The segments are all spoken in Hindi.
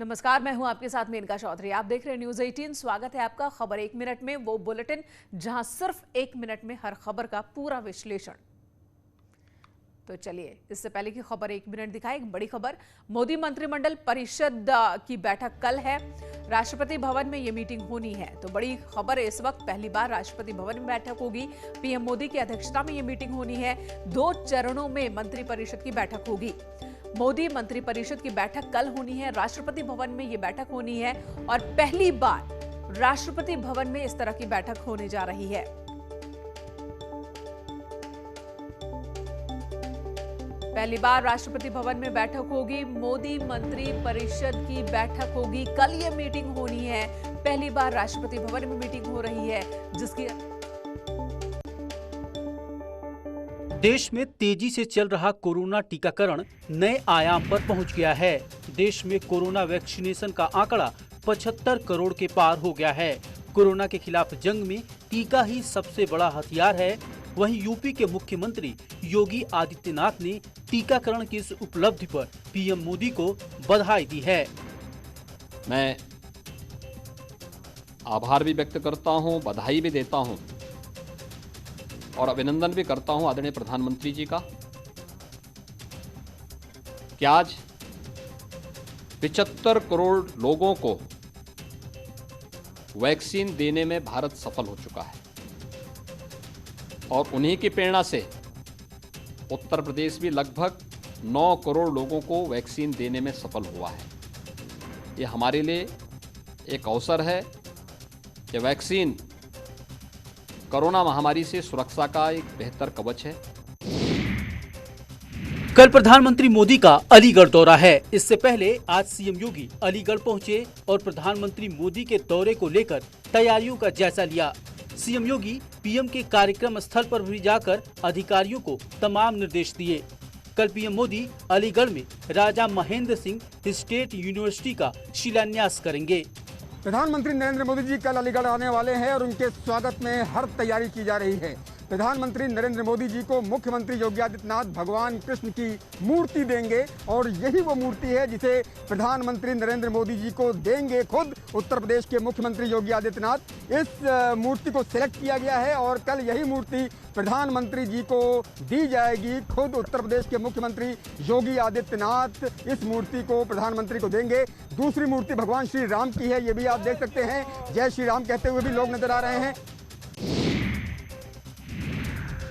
नमस्कार, मैं हूं आपके साथ मेनका चौधरी। आप देख रहे हैं न्यूज 18। स्वागत है आपका खबर एक मिनट में, वो बुलेटिन जहां सिर्फ एक मिनट में हर खबर का पूरा विश्लेषण। तो चलिए, इससे पहले की खबर एक मिनट दिखाए। एक बड़ी खबर, मोदी मंत्रिमंडल परिषद की बैठक कल है। राष्ट्रपति भवन में ये मीटिंग होनी है। तो बड़ी खबर है, इस वक्त पहली बार राष्ट्रपति भवन में बैठक होगी। पीएम मोदी की अध्यक्षता में ये मीटिंग होनी है। 2 चरणों में मंत्रिपरिषद की बैठक होगी। मोदी मंत्रिपरिषद की बैठक कल होनी है। राष्ट्रपति भवन में यह बैठक होनी है और पहली बार राष्ट्रपति भवन में इस तरह की बैठक होने जा रही है। पहली बार राष्ट्रपति भवन में बैठक होगी। मोदी मंत्रिपरिषद की बैठक होगी। कल यह मीटिंग होनी है। पहली बार राष्ट्रपति भवन में मीटिंग हो रही है, जिसकी देश में तेजी से चल रहा कोरोना टीकाकरण नए आयाम पर पहुंच गया है। देश में कोरोना वैक्सीनेशन का आंकड़ा 75 करोड़ के पार हो गया है। कोरोना के खिलाफ जंग में टीका ही सबसे बड़ा हथियार है। वहीं यूपी के मुख्यमंत्री योगी आदित्यनाथ ने टीकाकरण की इस उपलब्धि पर पीएम मोदी को बधाई दी है। मैं आभार भी व्यक्त करता हूं, बधाई भी देता हूं और अभिनंदन भी करता हूं आदरणीय प्रधानमंत्री जी का कि आज 75 करोड़ लोगों को वैक्सीन देने में भारत सफल हो चुका है और उन्हीं की प्रेरणा से उत्तर प्रदेश भी लगभग 9 करोड़ लोगों को वैक्सीन देने में सफल हुआ है। ये हमारे लिए एक अवसर है कि वैक्सीन कोरोना महामारी से सुरक्षा का एक बेहतर कवच है। कल प्रधानमंत्री मोदी का अलीगढ़ दौरा है। इससे पहले आज सीएम योगी अलीगढ़ पहुंचे और प्रधानमंत्री मोदी के दौरे को लेकर तैयारियों का जायजा लिया। सीएम योगी पीएम के कार्यक्रम स्थल पर भी जाकर अधिकारियों को तमाम निर्देश दिए। कल पीएम मोदी अलीगढ़ में राजा महेंद्र सिंह स्टेट यूनिवर्सिटी का शिलान्यास करेंगे। प्रधानमंत्री नरेंद्र मोदी जी कल अलीगढ़ आने वाले हैं और उनके स्वागत में हर तैयारी की जा रही है। प्रधानमंत्री नरेंद्र मोदी जी को मुख्यमंत्री योगी आदित्यनाथ भगवान कृष्ण की मूर्ति देंगे और यही वो मूर्ति है जिसे प्रधानमंत्री नरेंद्र मोदी जी को देंगे खुद उत्तर प्रदेश के मुख्यमंत्री योगी आदित्यनाथ। इस मूर्ति को सिलेक्ट किया गया है और कल यही मूर्ति प्रधानमंत्री जी को दी जाएगी। खुद उत्तर प्रदेश के मुख्यमंत्री योगी आदित्यनाथ इस मूर्ति को प्रधानमंत्री को देंगे। दूसरी मूर्ति भगवान श्री राम की है, ये भी आप देख सकते हैं। जय श्री राम कहते हुए भी लोग नजर आ रहे हैं।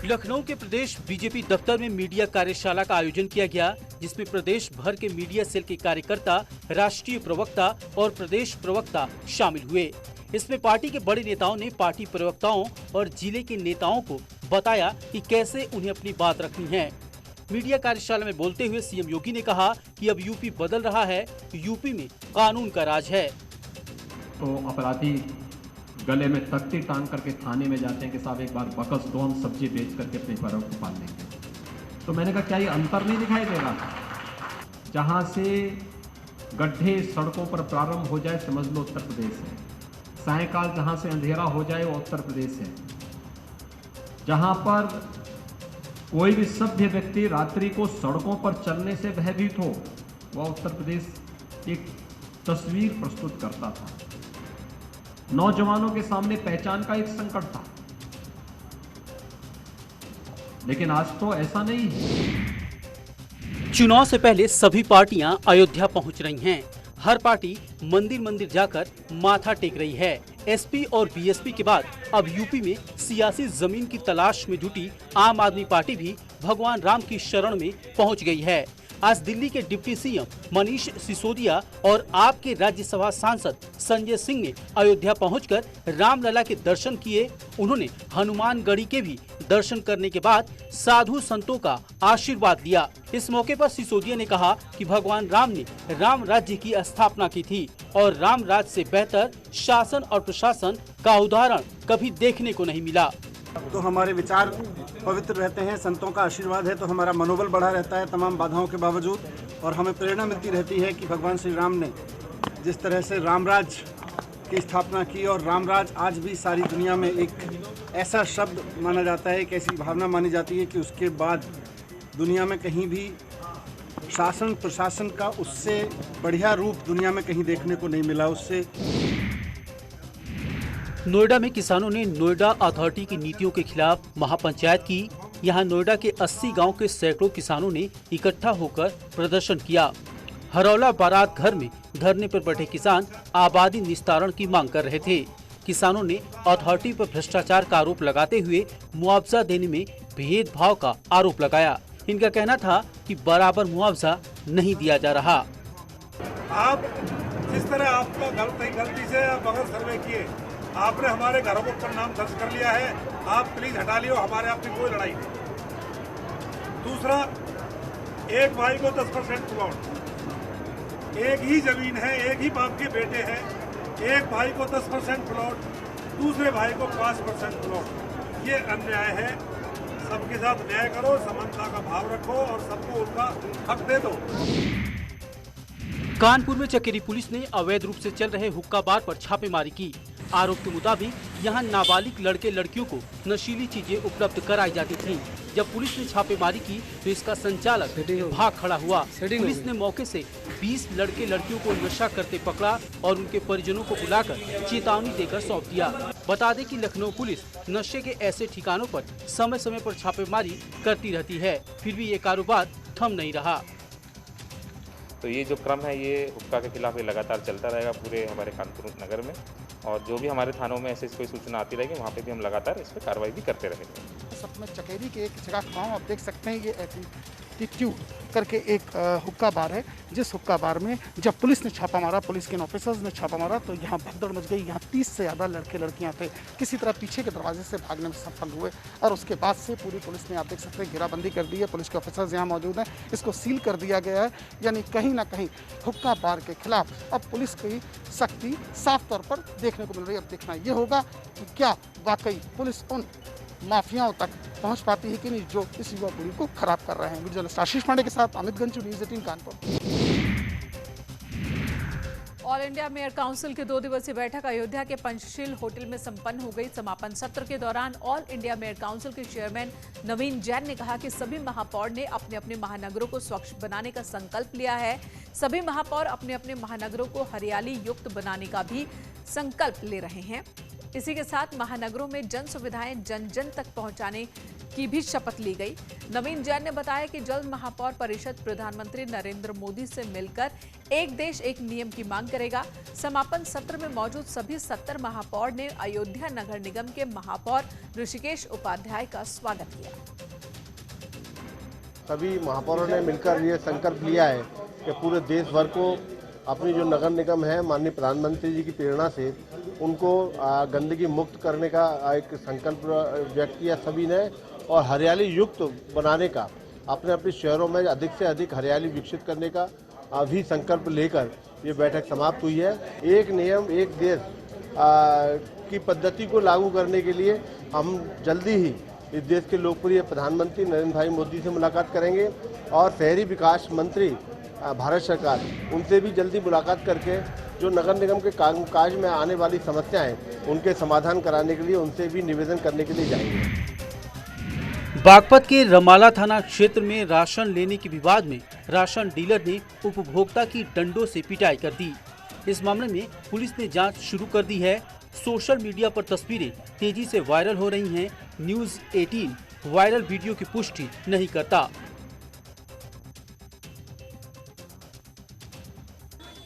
लखनऊ के प्रदेश बीजेपी दफ्तर में मीडिया कार्यशाला का आयोजन किया गया, जिसमें प्रदेश भर के मीडिया सेल के कार्यकर्ता, राष्ट्रीय प्रवक्ता और प्रदेश प्रवक्ता शामिल हुए। इसमें पार्टी के बड़े नेताओं ने पार्टी प्रवक्ताओं और जिले के नेताओं को बताया कि कैसे उन्हें अपनी बात रखनी है। मीडिया कार्यशाला में बोलते हुए सीएम योगी ने कहा कि अब यूपी बदल रहा है, यूपी में कानून का राज है। तो अपराधी गले में तख्ती टांग करके थाने में जाते हैं कि साहब एक बार बकस दो, हम सब्जी बेच करके अपने परिवार को पाल लेंगे। तो मैंने कहा क्या ये अंतर नहीं दिखाई दे रहा? जहां से गड्ढे सड़कों पर प्रारंभ हो जाए समझ लो उत्तर प्रदेश है। सायंकाल जहां से अंधेरा हो जाए वो उत्तर प्रदेश है। जहां पर कोई भी सभ्य व्यक्ति रात्रि को सड़कों पर चलने से भयभीत हो, वह उत्तर प्रदेश एक तस्वीर प्रस्तुत करता था। नौजवानों के सामने पहचान का एक संकट था, लेकिन आज तो ऐसा नहीं है। चुनाव से पहले सभी पार्टियां अयोध्या पहुंच रही हैं। हर पार्टी मंदिर मंदिर जाकर माथा टेक रही है। एसपी और बीएसपी के बाद अब यूपी में सियासी जमीन की तलाश में जुटी आम आदमी पार्टी भी भगवान राम की शरण में पहुंच गई है। आज दिल्ली के डिप्टी सीएम मनीष सिसोदिया और आपके राज्यसभा सांसद संजय सिंह ने अयोध्या पहुंचकर रामलला के दर्शन किए। उन्होंने हनुमानगढ़ी के भी दर्शन करने के बाद साधु संतों का आशीर्वाद लिया। इस मौके पर सिसोदिया ने कहा कि भगवान राम ने राम राज्य की स्थापना की थी और राम राज्य से बेहतर शासन और प्रशासन का उदाहरण कभी देखने को नहीं मिला। तो हमारे विचार पवित्र रहते हैं, संतों का आशीर्वाद है तो हमारा मनोबल बढ़ा रहता है तमाम बाधाओं के बावजूद, और हमें प्रेरणा मिलती रहती है कि भगवान श्री राम ने जिस तरह से रामराज की स्थापना की, और रामराज आज भी सारी दुनिया में एक ऐसा शब्द माना जाता है, एक ऐसी भावना मानी जाती है कि उसके बाद दुनिया में कहीं भी शासन प्रशासन का उससे बढ़िया रूप दुनिया में कहीं देखने को नहीं मिला। उससे नोएडा में किसानों ने नोएडा अथॉरिटी की नीतियों के खिलाफ महापंचायत की। यहां नोएडा के 80 गांव के सैकड़ों किसानों ने इकट्ठा होकर प्रदर्शन किया। हरौला बारात घर में धरने पर बैठे किसान आबादी निस्तारण की मांग कर रहे थे। किसानों ने अथॉरिटी पर भ्रष्टाचार का आरोप लगाते हुए मुआवजा देने में भेदभाव का आरोप लगाया। इनका कहना था कि बराबर मुआवजा नहीं दिया जा रहा। आप जिस तरह आपका गलती से बगैर सर्वे किए आपने हमारे घरों को पर नाम दर्ज कर लिया है, आप प्लीज हटा लियो, हमारे आपकी कोई लड़ाई नहीं। दूसरा, एक भाई को 10% प्लॉट, एक ही जमीन है, एक ही बाप के बेटे हैं, एक भाई को 10% प्लॉट, दूसरे भाई को 5% प्लॉट, ये अन्याय है। सबके साथ न्याय करो, समानता का भाव रखो और सबको उनका हक दे दो। कानपुर में चकेरी पुलिस ने अवैध रूप से चल रहे हुक्का बार पर छापेमारी की। आरोप के मुताबिक यहां नाबालिग लड़के लड़कियों को नशीली चीजें उपलब्ध कराई जाती थीं। जब पुलिस ने छापेमारी की तो इसका संचालक भाग खड़ा हुआ। पुलिस ने मौके से 20 लड़के लड़कियों को नशा करते पकड़ा और उनके परिजनों को बुलाकर चेतावनी देकर सौंप दिया। बता दें कि लखनऊ पुलिस नशे के ऐसे ठिकानों पर समय समय पर छापेमारी करती रहती है, फिर भी ये कारोबार थम नहीं रहा। तो ये जो क्रम है ये हुक्का के खिलाफ ये लगातार चलता रहेगा पूरे हमारे कानपुर नगर में, और जो भी हमारे थानों में ऐसे कोई सूचना आती रहेगी वहाँ पे भी हम लगातार इस पर कार्रवाई भी करते रहेंगे। सब में चकेरी के एक जगह गाँव आप देख सकते हैं, ये एटीट्यूड करके एक हुक्का बार है, जिस हुक्का बार में जब पुलिस ने छापा मारा, पुलिस के ऑफिसर्स ने छापा मारा तो यहाँ भगदड़ मच गई। यहाँ 30 से ज़्यादा लड़के लड़कियाँ थे, किसी तरह पीछे के दरवाजे से भागने में सफल हुए और उसके बाद से पूरी पुलिस ने आप देख सकते हैं घेराबंदी कर दी है। पुलिस के ऑफिसर्स यहाँ मौजूद हैं, इसको सील कर दिया गया है। यानी कहीं ना कहीं हुक्का बार के खिलाफ अब पुलिस की सख्ती साफ तौर पर देखने को मिल रही है। अब देखना ये होगा कि क्या वाकई पुलिस उन माफियाओं तक पहुंच पाती है कि नहीं जो इस युवा पीढ़ी को खराब कर रहे हैं। वीडियो आशीष पांडे के साथ Amit Ganju, news 18 Kanpur. All India mayor council की 2 दिवसीय बैठक अयोध्या के पंचशील होटल में संपन्न हो गई। समापन सत्र के दौरान ऑल इंडिया मेयर काउंसिल के चेयरमैन नवीन जैन ने कहा कि सभी महापौर ने अपने अपने महानगरों को स्वच्छ बनाने का संकल्प लिया है। सभी महापौर अपने अपने महानगरों को हरियाली युक्त बनाने का भी संकल्प ले रहे हैं। इसी के साथ महानगरों में जन सुविधाएं जन जन तक पहुंचाने की भी शपथ ली गई। नवीन जैन ने बताया कि जल्द महापौर परिषद प्रधानमंत्री नरेंद्र मोदी से मिलकर एक देश एक नियम की मांग करेगा। समापन सत्र में मौजूद सभी 70 महापौर ने अयोध्या नगर निगम के महापौर ऋषिकेश उपाध्याय का स्वागत किया। सभी महापौरों ने मिलकर ये संकल्प लिया है कि पूरे देश भर को अपनी जो नगर निगम है माननीय प्रधानमंत्री जी की प्रेरणा से उनको गंदगी मुक्त करने का एक संकल्प व्यक्त किया सभी ने, और हरियाली युक्त बनाने का, अपने अपने शहरों में अधिक से अधिक हरियाली विकसित करने का भी संकल्प लेकर ये बैठक समाप्त हुई है। एक नियम एक देश की पद्धति को लागू करने के लिए हम जल्दी ही इस देश के लोकप्रिय प्रधानमंत्री नरेंद्र भाई मोदी से मुलाकात करेंगे और शहरी विकास मंत्री भारत सरकार उनसे भी जल्दी मुलाकात करके जो नगर निगम के काज में आने वाली समस्याएं उनके समाधान कराने के लिए उनसे भी निवेदन करने के लिए जाएंगे। बागपत के रमाला थाना क्षेत्र में राशन लेने के विवाद में राशन डीलर ने उपभोक्ता की डंडों से पिटाई कर दी। इस मामले में पुलिस ने जांच शुरू कर दी है। सोशल मीडिया पर तस्वीरें तेजी से वायरल हो रही हैं। न्यूज़ 18 वायरल वीडियो की पुष्टि नहीं करता।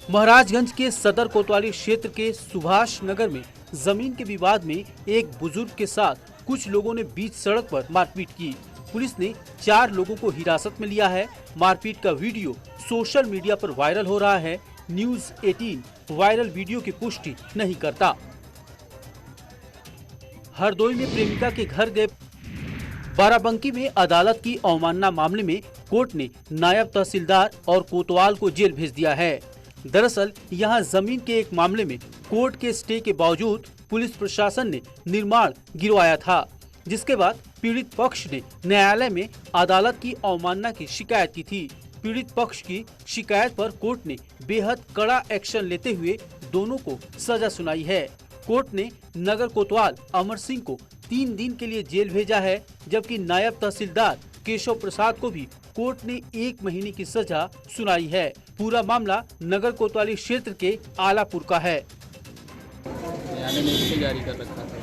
महाराजगंज के सदर कोतवाली क्षेत्र के सुभाष नगर में जमीन के विवाद में एक बुजुर्ग के साथ कुछ लोगों ने बीच सड़क पर मारपीट की। पुलिस ने 4 लोगों को हिरासत में लिया है। मारपीट का वीडियो सोशल मीडिया पर वायरल हो रहा है। न्यूज़ 18 वायरल वीडियो की पुष्टि नहीं करता। हरदोई में प्रेमिका के घर गए। बाराबंकी में अदालत की अवमानना मामले में कोर्ट ने नायब तहसीलदार और कोतवाल को जेल भेज दिया है। दरअसल यहां जमीन के एक मामले में कोर्ट के स्टे के बावजूद पुलिस प्रशासन ने निर्माण गिरवाया था, जिसके बाद पीड़ित पक्ष ने न्यायालय में अदालत की अवमानना की शिकायत की थी। पीड़ित पक्ष की शिकायत पर कोर्ट ने बेहद कड़ा एक्शन लेते हुए दोनों को सजा सुनाई है। कोर्ट ने नगर कोतवाल अमर सिंह को 3 दिन के लिए जेल भेजा है, जबकि नायब तहसीलदार केशव प्रसाद को भी कोर्ट ने 1 महीने की सजा सुनाई है। पूरा मामला नगर कोतवाली क्षेत्र के आलापुर का है। जारी कर रखा था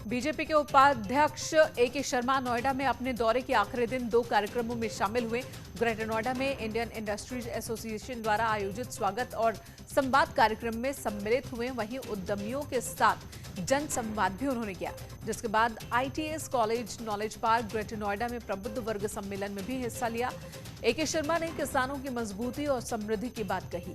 बीजेपी के उपाध्यक्ष AK शर्मा नोएडा में अपने दौरे के आखिरी दिन 2 कार्यक्रमों में शामिल हुए। ग्रेटर नोएडा में इंडियन इंडस्ट्रीज एसोसिएशन द्वारा आयोजित स्वागत और संवाद कार्यक्रम में सम्मिलित हुए। वहीं उद्यमियों के साथ जन संवाद भी उन्होंने किया, जिसके बाद ITS college knowledge park greater Noida में प्रबुद्ध वर्ग सम्मेलन में भी हिस्सा लिया। AK शर्मा ने किसानों की मजबूती और समृद्धि की बात कही।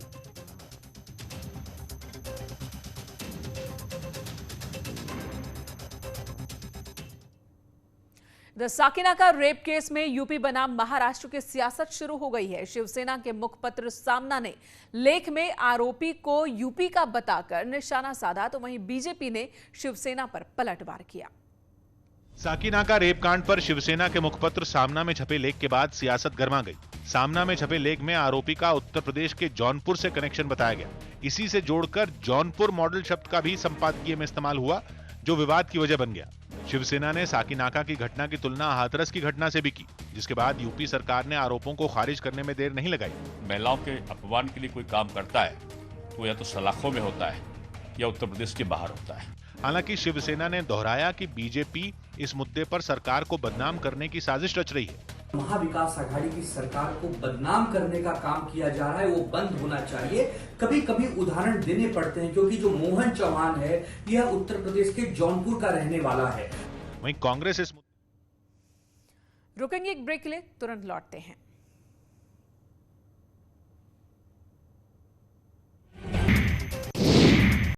साकिना का रेप केस में यूपी बनाम महाराष्ट्र की सियासत शुरू हो गई है। शिवसेना के मुखपत्र सामना ने लेख में आरोपी को यूपी का बताकर निशाना साधा, तो वहीं बीजेपी ने शिवसेना पर पलटवार किया। साकिना का रेप कांड पर शिवसेना के मुखपत्र सामना में छपे लेख के बाद सियासत गर्मा गई। सामना में छपे लेख में आरोपी का उत्तर प्रदेश के जौनपुर से कनेक्शन बताया गया। इसी से जोड़कर जौनपुर मॉडल शब्द का भी संपादकीय में इस्तेमाल हुआ, जो विवाद की वजह बन गया। शिवसेना ने साकिनाका की घटना की तुलना हाथरस की घटना से भी की, जिसके बाद यूपी सरकार ने आरोपों को खारिज करने में देर नहीं लगाई। महिलाओं के अपमान के लिए कोई काम करता है तो या तो सलाखों में होता है या उत्तर प्रदेश के बाहर होता है। हालांकि शिवसेना ने दोहराया कि बीजेपी इस मुद्दे पर सरकार को बदनाम करने की साजिश रच रही है। महाविकास आघाड़ी की सरकार को बदनाम करने का काम किया जा रहा है, वो बंद होना चाहिए। कभी कभी उदाहरण देने पड़ते हैं, क्योंकि जो मोहन चौहान है यह उत्तर प्रदेश के जौनपुर का रहने वाला है। वहीं कांग्रेस इस रुकेंगे एक ब्रेक के लिए, तुरंत लौटते हैं।